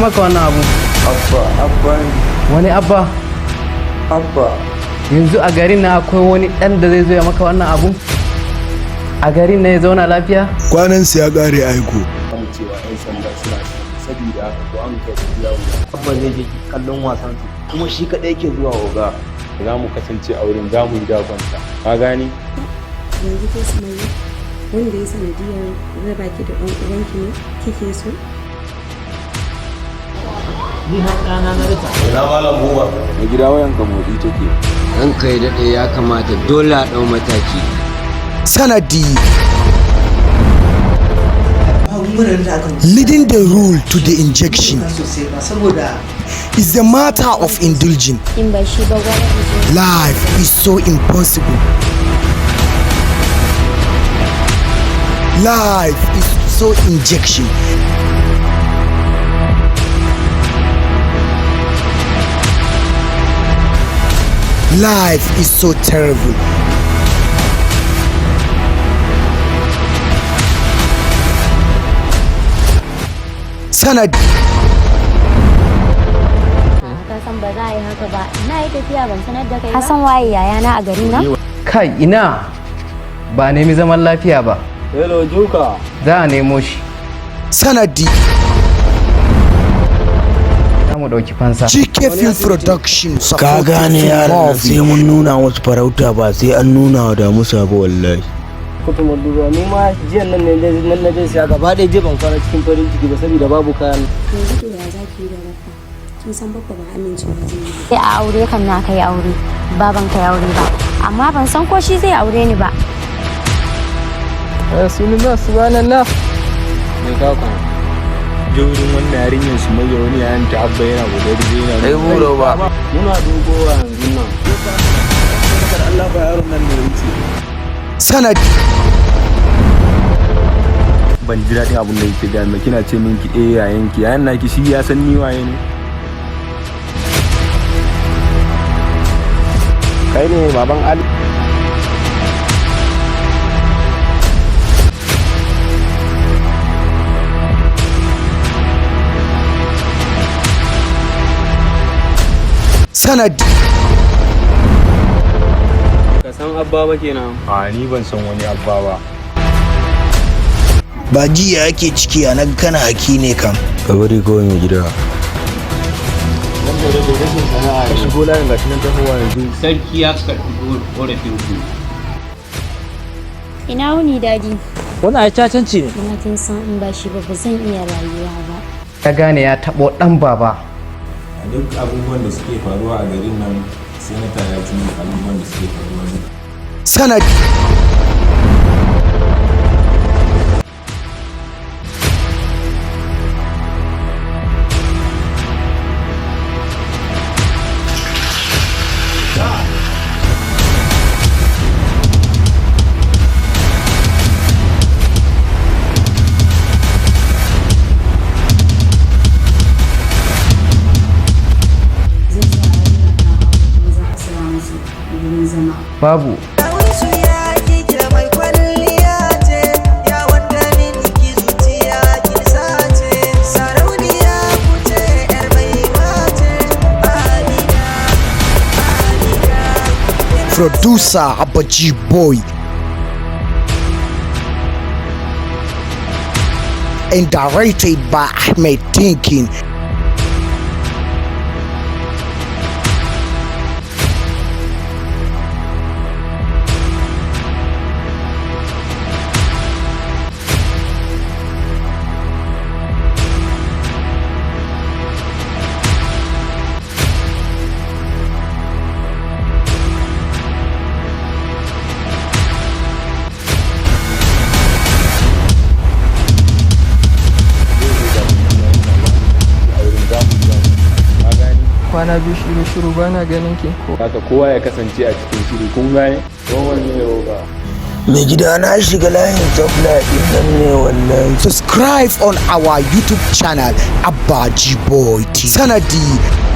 maka wannan abu? Abba Wani abba? Abba. Yanzu a garin na akwai wani ɗan da zai zo ya maka wannan abu? A garin na ya zauna lafiya? Kwanansa ya ƙare aiko. An cewa 'yan sanda suna saboda haka ko an kai yawo. Abba zai je kallon wasan su kuma shi kaɗai ke zuwa oga. Za mu kasance a wurin za mu yi dakonsa. Ka gani? Yanzu ke Sumayya wanda ya sanadiyar raba ki da ɗan uwanki ne kike so? Ni har ɗana na rita. Ina malam buba. Da gida wayan ka motsi take. Ɗan kai daɗe ya kamata dole a ɗau mataki. Sanadi. Leading the rule to the injection is a matter of indulging. Life is so impossible. Life is so injection. Life is so terrible. Sanadi. Ka san ba za a yi haka ba. Na yi tafiya ban sanar da kai ba. Ka san waye yayana a garin nan? Kai ina ba nemi zaman lafiya ba. Hello Juka. Za a nemo shi. Sanadi. Za mu ɗauki fansa. GK Film Production. Ka gane yaran sai mun nuna wasu farauta ba sai an nuna wa da musa ba wallahi. Kutu Madura ni ma jiyan nan na je siya gaba ɗaya je ban kwana cikin farin ciki ba saboda babu kayan. Yanzu to ya zaki da Baffa? Kin san Baffa ba amincewa zai yi. Sai a aure kan na kai aure. Baban kai aure ba. Amma ban san ko shi zai aure ni ba. Rasulullah subhanallah. Mai kako. Je wurin wannan yarinyar su mai wani yayin ta abba yana gobe da yana. Ai buro ba. Muna dogowa yanzu nan. Allah ba yaron nan ne wuce. Sanadi. Ban ji daɗin abin da yake gaya mai kina ce min ki yayan ki yayan naki shi ya san ni waye ne. Kai ne baban Ali. Sanadi. Ka san abba ba kenan. A ni ban san wani abba ba. Ba jiya ake ciki a nan kana haki ne kam. Ka bari kawai mai gida. Ka shigo layin gashi nan tafowa yanzu. Sarki ya karɓi ƙorafin ku. Ina wuni daji. Wannan ai cacanci ne. Ina kin san in ba shi ba zan iya rayuwa ba. Ya gane ya taɓo ɗan baba. A duk abubuwan da suke faruwa a garin nan sanata ya ci abubuwan da suke faruwa ne. Sanadi. Babu. Producer Abaji Boy and directed by Ahmed Thinking. Kwana biyu shiru bana ganin ki. Haka kowa ya kasance a cikin shiri kun gane? Kowane ne roba. Mai gida na shiga layin tafla ɗin nan ne wallahi. Subscribe on our YouTube channel Abaji Boy TV. Sanadi.